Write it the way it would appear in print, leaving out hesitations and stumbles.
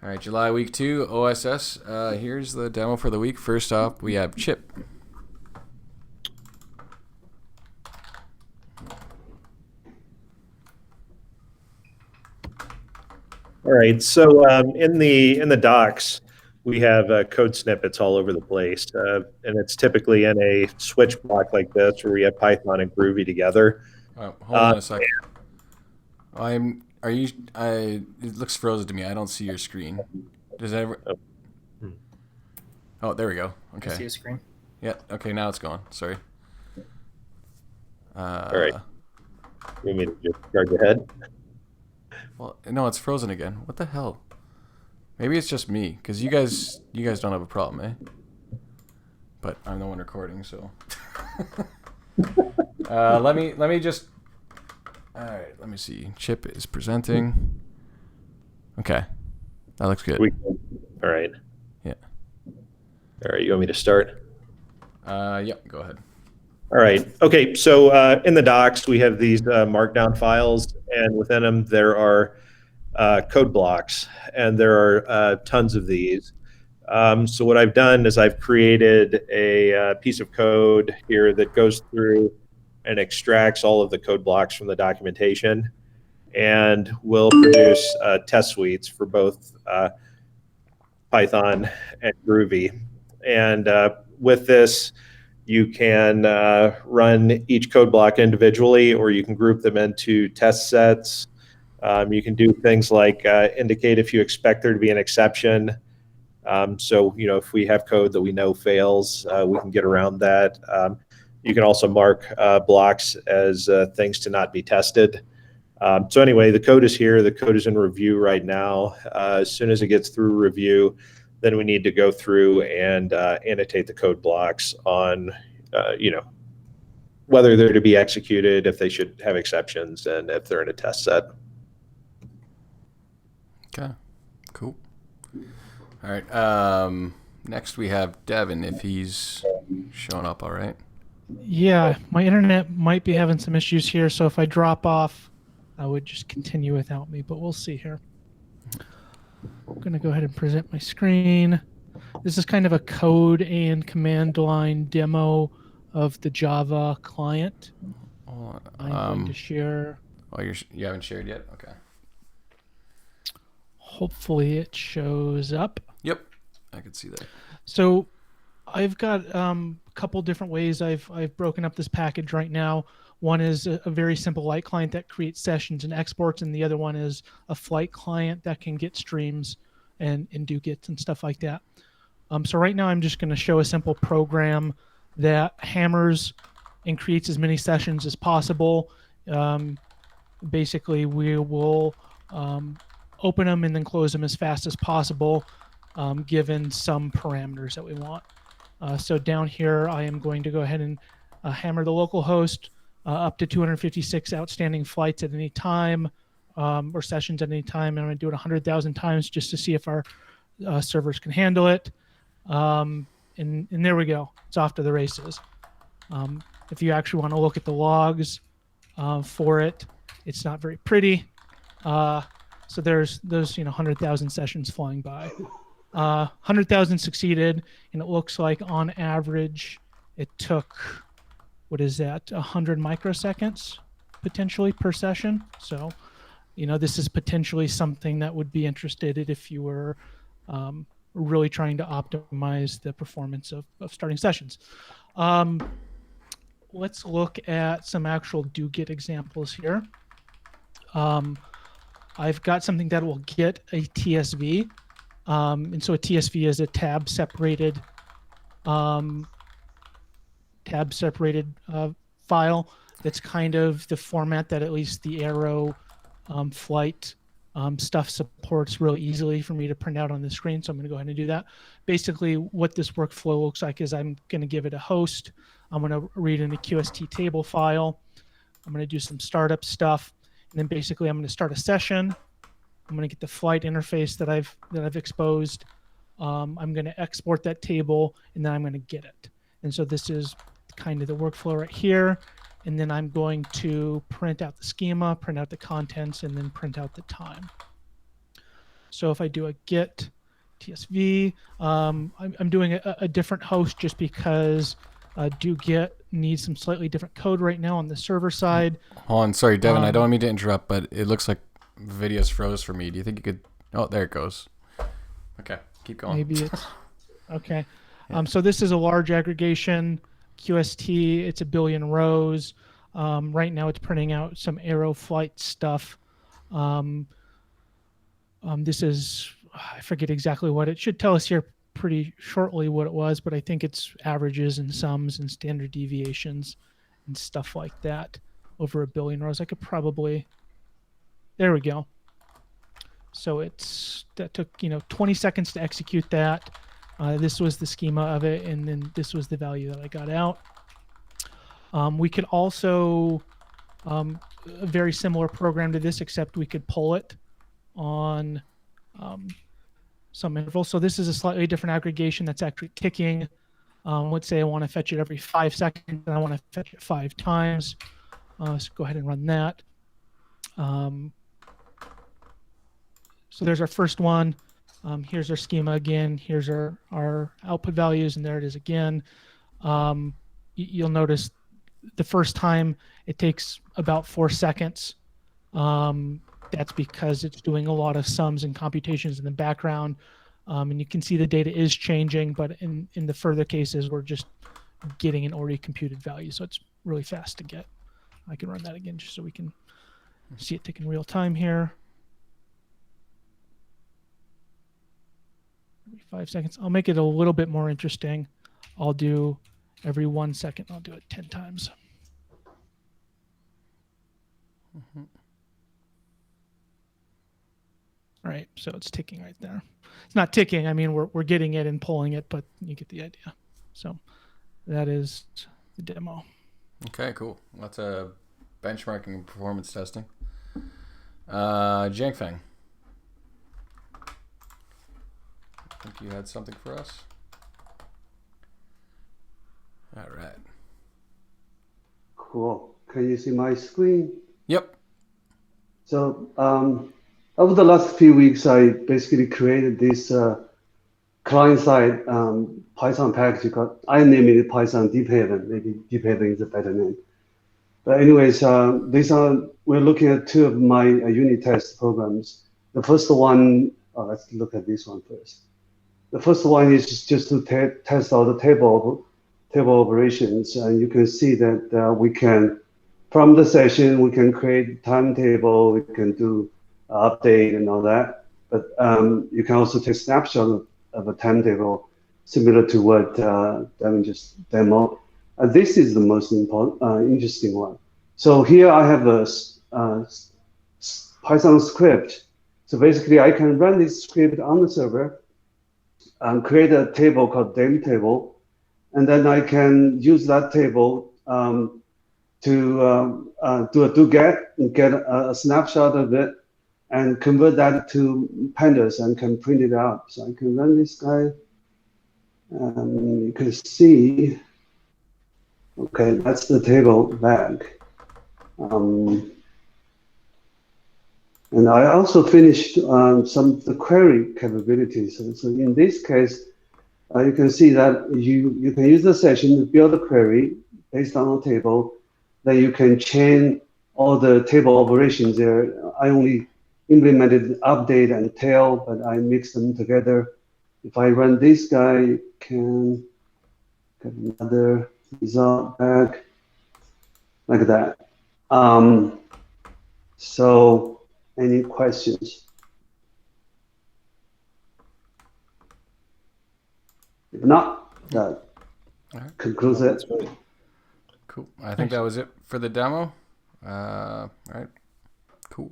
All right, July week 2, OSS. Here's the demo for the week. First off, we have Chip. All right. So in the docs, we have code snippets all over the place, and it's typically in a switch block like this where we have Python and Groovy together. Oh, hold Uh, on a sec. Are you? It looks frozen to me. I don't see your screen. Does that ever? hmm. Oh, there we go. I see Okay. a screen. Yeah. Okay. Now it's gone. Sorry. All right. You want me to just charge ahead? Well, no, it's frozen again. What the hell? Maybe it's just me, because you guys don't have a problem, eh? But I'm the one recording, so. Let me just. All right. Let me see. Chip is presenting. Okay, that looks good. All right. Yeah. All right. You want me to start? Yep. Go ahead. All right. Okay. So in the docs, we have these markdown files, and within them there are code blocks, and there are tons of these. So what I've done is I've created a piece of code here that goes through and extracts all of the code blocks from the documentation, and will produce test suites for both Python and Groovy. And with this, you can run each code block individually, or you can group them into test sets. You can do things like indicate if you expect there to be an exception. So, if we have code that we know fails, we can get around that. You can also mark blocks as things to not be tested. So anyway, the code is here. The code is in review right now. As soon as it gets through review, then we need to go through and annotate the code blocks on, whether they're to be executed, if they should have exceptions, and if they're in a test set. Okay. Cool. All right. Next we have Devin, if he's showing up all right. Yeah, my internet might be having some issues here, so if I drop off, I would just continue without me, but we'll see here. I'm going to go ahead and present my screen. This is kind of a code and command line demo of the Java client. I'm going to share. Oh, you haven't shared yet? Okay. Hopefully it shows up. Yep, I can see that. So I've got a couple different ways I've broken up this package right now. One is a very simple light client that creates sessions and exports, and the other one is a flight client that can get streams and do gets and stuff like that. So right now I'm just going to show a simple program that hammers and creates as many sessions as possible. Basically, we will open them and then close them as fast as possible, given some parameters that we want. So down here, I am going to go ahead and hammer the local host up to 256 outstanding flights at any time, or sessions at any time. And I'm going to do it 100,000 times just to see if our servers can handle it. And there we go. It's off to the races. If you actually want to look at the logs for it, it's not very pretty. So there's those 100,000 sessions flying by. 100,000 succeeded, and it looks like on average it took, what is that, 100 microseconds potentially per session. So, this is potentially something that would be interested in if you were really trying to optimize the performance of starting sessions. Let's look at some actual do-get examples here. I've got something that will get a TSV. And so a TSV is a tab separated file. That's kind of the format that at least the Aero flight stuff supports really easily for me to print out on the screen. So I'm going to go ahead and do that. Basically, what this workflow looks like is I'm going to give it a host. I'm going to read in the QST table file. I'm going to do some startup stuff. And then basically I'm going to start a session. I'm going to get the flight interface that I've exposed. I'm going to export that table, and then I'm going to get it. And so this is kind of the workflow right here. And then I'm going to print out the schema, print out the contents, and then print out the time. So if I do a git tsv, I'm doing a different host just because do git needs some slightly different code right now on the server side. Hold on, sorry, Devin. I don't mean to interrupt, but it looks like video's froze for me. Do you think you could? Oh, there it goes. Okay, keep going. Maybe it's okay. So this is a large aggregation QST. It's 1 billion rows. Right now, it's printing out some Aeroflight stuff. This is, I forget exactly what it should tell us here pretty shortly what it was, but I think it's averages and sums and standard deviations and stuff like that over 1 billion rows. I could probably, there we go. So that took 20 seconds to execute that. This was the schema of it, and then this was the value that I got out. We could also a very similar program to this, except we could pull it on some interval. So this is a slightly different aggregation that's actually ticking. Let's say I want to fetch it every 5 seconds, and I want to fetch it 5 times. So go ahead and run that. So there's our first one. Here's our schema again. Here's our output values, and there it is again. You'll notice the first time it takes about 4 seconds. That's because it's doing a lot of sums and computations in the background. And you can see the data is changing, but in the further cases, we're just getting an already computed value. So it's really fast to get. I can run that again just so we can see it taking real time here. Every 5 seconds. I'll make it a little bit more interesting. I'll do every 1 second. I'll do it 10 times. Mm-hmm. All right, so it's ticking right there. It's not ticking. I mean, we're getting it and pulling it, but you get the idea. So that is the demo. Okay, cool. Lots of benchmarking and performance testing. Jiangfeng, I think you had something for us. All right. Cool. Can you see my screen? Yep. So over the last few weeks, I basically created this client-side Python package called, I named it Python Deephaven. Maybe Deephaven is a better name. But anyways, we're looking at 2 of my unit test programs. The first one, let's look at this one first. The first one is just to test all the table operations, and you can see that we can, from the session, we can create timetable, we can do update and all that. But you can also take snapshot of a timetable, similar to what Devin just demoed. This is the most interesting one. So here I have a Python script. So basically, I can run this script on the server and create a table called daily table, and then I can use that table to do a do-get and get a snapshot of it and convert that to pandas and can print it out. So I can run this guy. You can see, okay, that's the table back. And I also finished some of the query capabilities. So in this case, you can see that you can use the session to build a query based on a table. Then you can chain all the table operations there. I only implemented update and tail, but I mixed them together. If I run this guy, can get another result back like that. So any questions? If not, that concludes it. Cool. I think that was it for the demo. All right. Cool.